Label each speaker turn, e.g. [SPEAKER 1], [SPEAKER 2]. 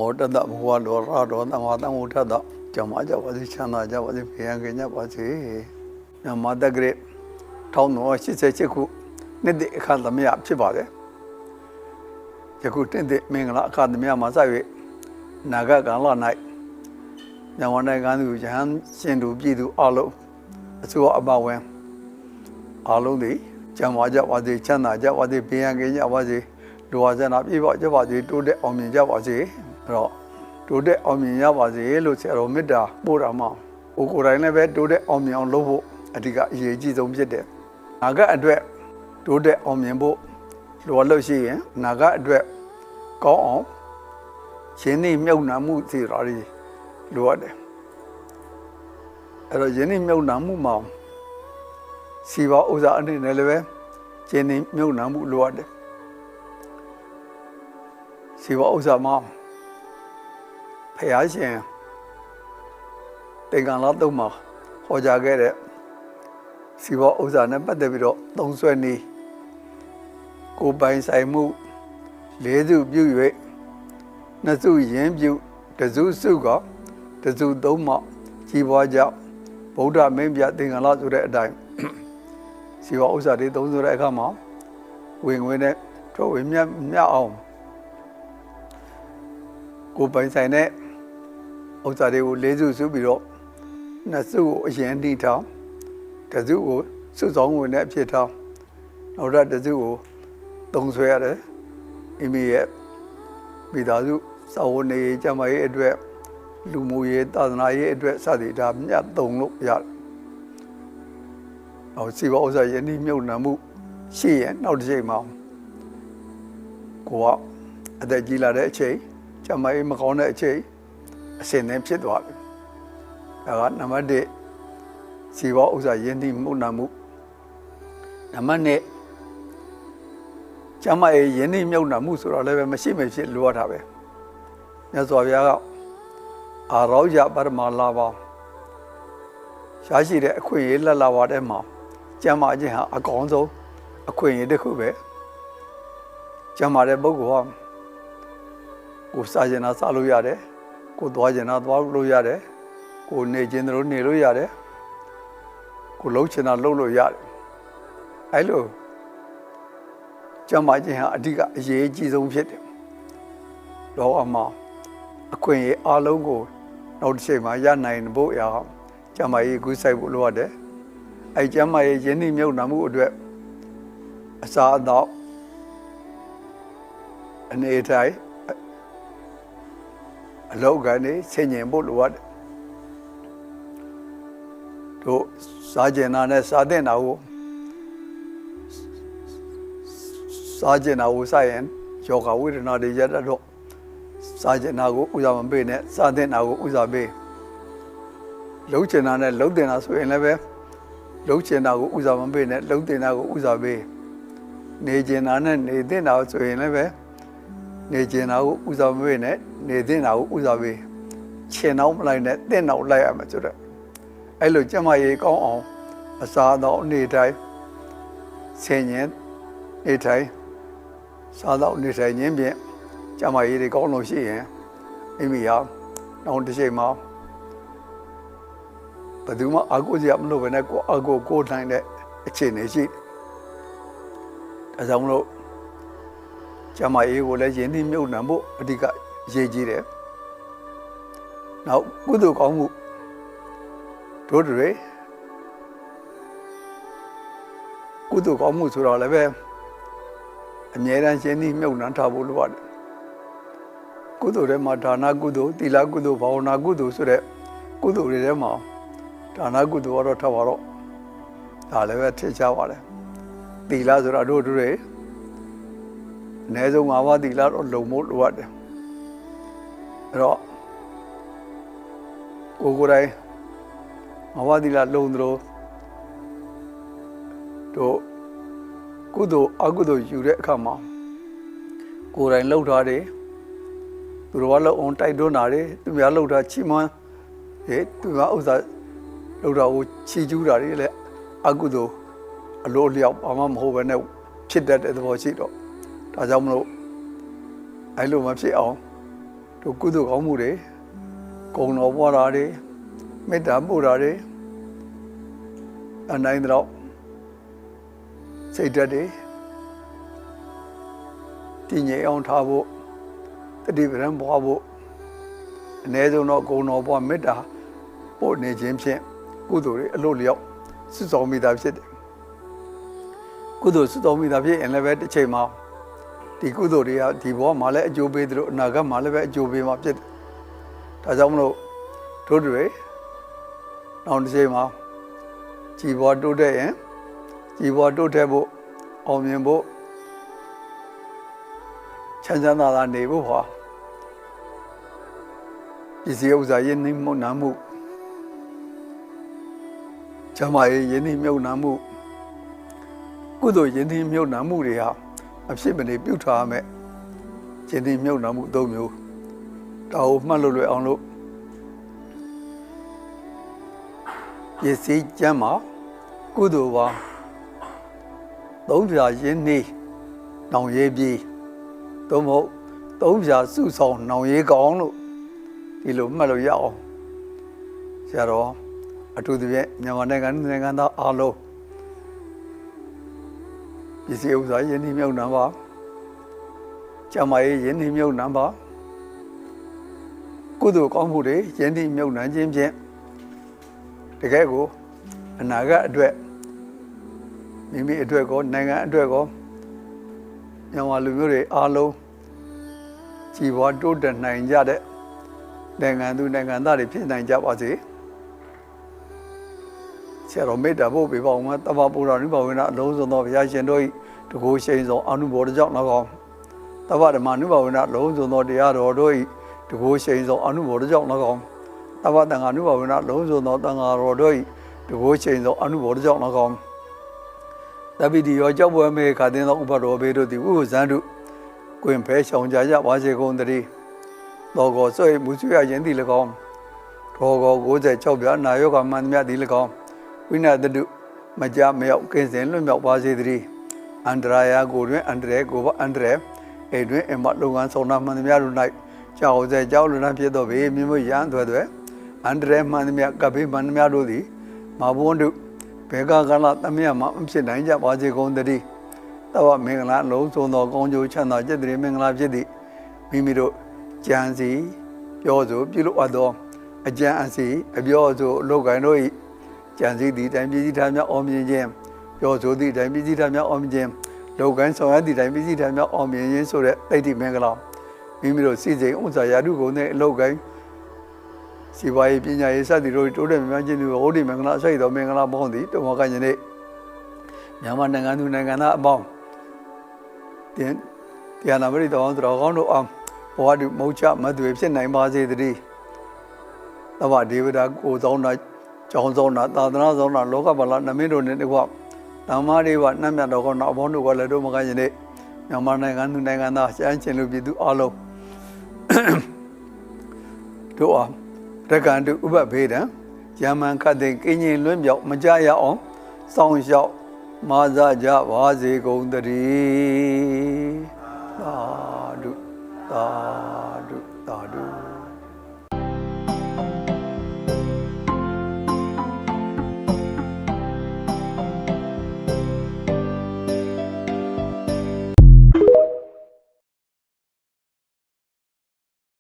[SPEAKER 1] Order that one or rather than what I would have done. Jamaja was his channel, was the Piangina was he. Your mother great town was she said you could need the academy up Chibade. You could take the Mingla Academy Masavi Naga Gala night. Now one I can do Jahan send to be to Alo. So about when Alo the Jamaja was the channel, was the Piangina was the Duajan up, you was the 2 day on me, was he. Today, Omnia was a yellow chair of Mida, Burama, who could never do the Omnia on Lobo, at the Yaji of Jede. Naga adware, today Omnibo, Lualoshi, Naga adware, go on. Jenny Milnamu theory, Luade. A Jenny Milnamu mom. Siva Uza and Eleve, Jenny Milnamu Luade. Siva Uza mom. ဖယားရှင်တေကံလာတော့မှာဟောကြားခဲ့တဲ့စီဝဥစ္စာနဲ့ပတ်သက်ပြီးတော့သုံးဆွဲနေကိုပိုင်ဆိုင်မှု၄စုပြု၍နှစ်စုရင်းပြုတစ်စုစုကတစ်စုသုံးမှကြီးပွားကြောင့်ဗုဒ္ဓမင်းပြတေကံလာဆိုတဲ့အတိုင်းစီဝဥစ္စာတွေသုံးဆိုတဲ့အခါမှာဝင်ဝင်နဲ့ထွက်ဝင်မြတ်အောင်ကိုပိုင်ဆိုင်တဲ့ဥစ္စာတွေကို၄စုစုပြီးတော့နှစ်စုကိုအရင်နှိထောင်တစ်စုကိုစုဆောင်ဝင်တဲ့အဖြစ်ထောင်နောက်တစ်စုကိုသုံးဆွဲရတယ်မိမိရဲ့မိသားစုစာဝန်နေကျမရေးအတွက်လူမှုရေးသာသနာရေးအတွက်စသည်ဒါမြတ်သုံးလို့ရတယ်။နောက်စီဝဥစ္စာယနေ့မြုပ်နှံမှုရှိရင်နောက်တစ်ချိန်မှာကိုကအသက်ကြီးလာတဲ့အချိန်ကျမရေးမကောင်းတဲ့အချိန်အစင်နဲ့ဖြစ်သွားပြီ။ဒါကနံပါတ်1စီဝဥစ္စာယနေ့မြုပ်နှံမှုနံပါတ်2ကျမရေးယနေ့မြုပ်နှံမှုဆိုတော့လည်းပဲမရှိမဖြစ်လိုရတာပဲ။မြတ်စွာဘုရားကအာရောယပရမလာပါရှားရှိတဲ့အခွင့်အရေးလက်လာပါတဲ့မှာကျမ်းမာခြင်းဟာအကောင်းဆုံးအခွင့်အရေးတစ်ခုပဲကျမ်းမာတဲ့ပုဂ္ဂိုလ်ဟာကိုစားခြင်းနဲ့စားလို့ရတယ်ကိုသွားခြင်းနဲ့သွားလို့ရတယ်ကိုနေခြင်းတို့နေလို့ရတယ်ကိုလှုပ်ခြင်းနဲ့လှုပ်လို့ရတယ်အဲလိုကျမ်းမာခြင်းဟာအဓိကအရေးအကြီးဆုံးဖြစ်တယ်လောကမှာအခွင့်အရေးအလုံးကိုနောက်တစ်ချိန်မှာရနိုင်ဖို့ရအောင်ကျမ်းမာရေးကူးစိုက်ဖို့လိုအပ်တယ်အဲကျမ်းမာရေးယဉ်နှိမ့်မြုပ်နှံမှုအတွက်အစားအသောက်အနေထိုင်အလောက်ကနေဆင်ញင်ဖို့လိုအပ်တယ်တို့စားကျင်တာနဲ့စားတဲ့နာကိုစားကျင်တာကိုစားရင်ယောဂဝိဒနာတွေရတတ်တော့စားကျင်တာကိုဥစားမပေးနဲ့စားတဲ့နာကိုဥစားပေးလှုပ်ကျင်တာနဲ့လှုပ်တင်တာဆိုရင်လည်းပဲလှုပ်ကျင်တာကိုဥစားမပေးနဲ့လှုပ်တင်တာကိုဥစားပေးနေကျင်တာနဲ့နေတဲ့တာဆိုရင်လည်းပဲနေကျင်တာကိုဥစားမပေးနဲ့နေတဲ့တာကိုဥစားပေးခြေနှောင်းမလိုက်နဲ့တဲ့နှောင်းလိုက်ရမှာဆိုတော့အဲ့လိုကျမရေကောင်းအောင်အစားတော့နေတိုင်းဆင်ញင်နေတိုင်းစားတော့နေတိုင်းညင်းဖြင့်ကျမရေတွေကောင်းလို့ရှိရင်မိမိဟာနောက်တစ်ချိန်မှာဘယ်သူမှအကူစရာမလိုဘဲနဲ့ကိုအကူကိုနိုင်တဲ့အခြေအနေရှိတယ်။ဒါကြောင့်မလို့ကျမရေးကိုလည်းယဉ်နှိမ့်မြုပ်နှံဖို့အဓိကအရေးကြီးတယ်။နောက်ကုသိုလ်ကောင်းမှုတို့တွေကုသိုလ်ကောင်းမှုဆိုတော့လည်းပဲအမြဲတမ်းယဉ်နှိမ့်မြုပ်နှံထားဖို့လိုပါတယ်။ကုသိုလ်တွေမှာဒါနကုသိုလ်သီလကုသိုလ်ဘာဝနာကုသိုလ်ဆိုတဲ့ကုသိုလ်တွေထဲမှာဒါနကုသိုလ်ကတော့ထားပါတော့ဒါလည်းပဲထင်ရှားပါတယ်သီလဆိုတာတို့တွေအနည်းဆုံး၅ပါးသီလတော့လုံဖို့လိုအပ်တယ်အဲ့တော့ကိုယ်တိုင်၅ပါးသီလလုံသလိုတို့ကုသိုလ်အကုသိုလ်ယူတဲ့အခါမှာကိုယ်တိုင်လှုပ်ထားတယ်သူတော်ကလှုပ်အောင်တိုက်တွန်းတာတွေသူများလှုပ်တာချီးမွမ်းသူကဥစ္စာလှုပ်တာကိုချီးကျူးတာတွေလည်းအကုသိုလ်အလိုအလျောက်ဘာမှမဟုတ်ဘဲနဲ့ဖြစ်တတ်တဲ့သဘောရှိတော့ဒါကြောင့်မလို့အဲ့လိုမဖြစ်အောင် တို့ကုသိုလ်ကောင်းမှုတွေဂုဏ်တော်ပွားတာတွေမေတ္တာပို့တာတွေအနိုင်တော့စိတ်ဓာတ်တွေတည်ငြိမ်အောင်ထားဖို့တတိပဒံပွားဖို့အ ਨੇ ဆုံးတော့ဂုဏ်တော်ပွားမေတ္တာပို့နေခြင်းဖြင့်ကုသိုလ်တွေအလို့လျောက်စွတ်ဆောင်မိတာဖြစ်တယ်ကုသိုလ်စွတ်ဆောင်မိတာဖြစ်ရင်လည်းပဲတစ်ချိန်မှာဒီကုသိုလ်တွေကဒီဘဝမှာလည်းအကျိုးပေးသလိုအနာဂတ်မှာလည်းပဲအကျိုးပေးမှာဖြစ်တယ်ဒါကြောင့်မလို့တို့တွေနောက်တစ်ချိန်မှာကြည်ပေါ်တိုးတက်ရင်ကြည်ပေါ်တိုးတက်ဖို့အောင်မြင်ဖို့ချမ်းသာသာနေဖို့ဟာပစ္စည်းဥစ္စာရင်းနှီးမှုနာမှုကျမရဲ့ရင်းနှီးမြုပ်နှံမှုကုသိုလ်ရင်းနှီးမြုပ်နှံမှုတွေဟာအဖြစ်မနေပြုထားရမယ်ရင်းနှီးမြုပ်နှံမှု၃မျိုးဒါကိုမှတ်လို့လွယ်အောင်လို့ပစ္စည်းကျမ်းမှာကုသိုလ်ပါ၃ဖြာရင်းနှီးနောင်ရေးပြီးသို့မဟုတ်၃ဖြာစုဆောင်နောင်ရေးကောင်းလို့ဒီလိုမှတ်လို့ရအောင်ဆရာတော်အထူးသဖြင့်မြန်မာနိုင်ငံသားအားလုံးပစ္စည်းဥစ္စာရင်းနှီးမြုပ်နှံပါကျမရေးရင်းနှီးမြုပ်နှံပါကုသိုလ်ကောင်းမှုတွေရင်းနှီးမြုပ်နှံခြင်းဖြင့်တကယ်ကိုအနာဂတ်အတွက်မိမိအတွက်ကောနိုင်ငံအတွက်ကောမြန်မာလူမျိုးတွေအားလုံးကြည်ပွားတိုးတက်နိုင်ကြတဲ့နိုင်ငံသူနိုင်ငံသားတွေဖြစ်နိုင်ကြပါစေဆရာတော်မေတ္တာပို့ပေးပါဦးမှာတမ္ပပုရဏိဘဝေနအလုံးစုံသောဘုရားရှင်တို့၏တကူရှိန်သောအနုဘောဓကြောင့်၎င်းတမ္ပဓမ္မနုဘဝေနအလုံးစုံသောတရားတော်တို့၏တကူရှိန်သောအနုဘောဓကြောင့်၎င်းတမ္ပတန်ခါနုဘဝေနအလုံးစုံသောတန်ခါတော်တို့၏တကူရှိန်သောအနုဘောဓကြောင့်၎င်းတပိတိရောကြောက်ပွဲမေခါတင်သောဥပတော်ဘေတို့သည်ဥပဇံတုကွင်ဖဲရှောင်ကြရပါစေကုန်တည်းတော်ကိုဆွေမူဆွေရရင်သည်၎င်းတော်ကို96ပြာနာယောဂမန္တမြသည်၎င်းဝိနတတုမကြမရောက်ကင်းစင်လွတ်မြောက်ပါစေတည်းအန္တရာယကိုတွင်အန္တရာယ်ကိုပါအန္တရာယ်အိတွင်အမလုပ်ငန်းဆောင်နာမှန်သမျှတို့၌ကြောက်စေကြောက်လွန်ဖြစ်သောဘေးမြင့်မရန်သွဲအန္တရာယ်မှန်သမျှကပိမှန်သမျှတို့သည်မဘုံတို့ဘေကကလာသမယမှာဖြစ်နိုင်ကြပါစေကုန်တည်းတဝမင်္ဂလာလုံးစုံသောကောင်းကျိုးချမ်းသာចិត្តတည်းမင်္ဂလာဖြစ်သည့်မိမိတို့ကြံစီပြောဆိုပြုလို့အပ်သောအကြံအစီအပြောဆိုအလုပ်ကိုင်တို့၏ကြံစီသည့်တိုင်းပြည်စည်းထားများအောင်မြင်ခြင်းပြောဆိုသည့်တိုင်းပြည်စည်းထားများအောင်မြင်ခြင်းလုပ်ကိုင်ဆောင်ရွက်သည့်တိုင်းပြည်စည်းထားများအောင်မြင်ခြင်းဆိုတဲ့တိတ်တိမင်္ဂလာမိမိတို့စီစဉ်ဥစ္စာရာထုကုန်နဲ့အလုပ်ကိုင်စီပွားရေးပညာရေးစသည်တို့တိုးတက်မြတ်ခြင်းတို့ဟောဒီမင်္ဂလာအစိတ်သောမင်္ဂလာပေါင်းသည်တုံ့ကညနေမြန်မာနိုင်ငံသူနိုင်ငံသားအပေါင်းတရားနာပရိသတ်အောင်တော်ကောင်းတို့အောင်ဘဝတူမုတ်ချမသွေဖြစ်နိုင်ပါစေတည်းသဗ္ဗဒေဝတာကိုသောနာကျောင်းဆောင်တာသာသနာဆောင်တာလောကဗလာနမင်းတို့နဲ့တကွဓမ္မတွေဝနှမ်းမြတ်တော်ကောင်းအပေါင်းတို့ကလည်းတို့မကညနေမြန်မာနိုင်ငံသူနိုင်ငံသားရှမ်းချင်းလူပြည်သူအလုံးတို့အောင်ရက္ခန္တုဥပဘေဒံယမန်ခတ်တဲ့ကင်းရင်လွင့်မြောက်မကြရအောင်စောင့်ရှောက်မာဇကြပါစေကုန်တည်းသာဓုသာဓု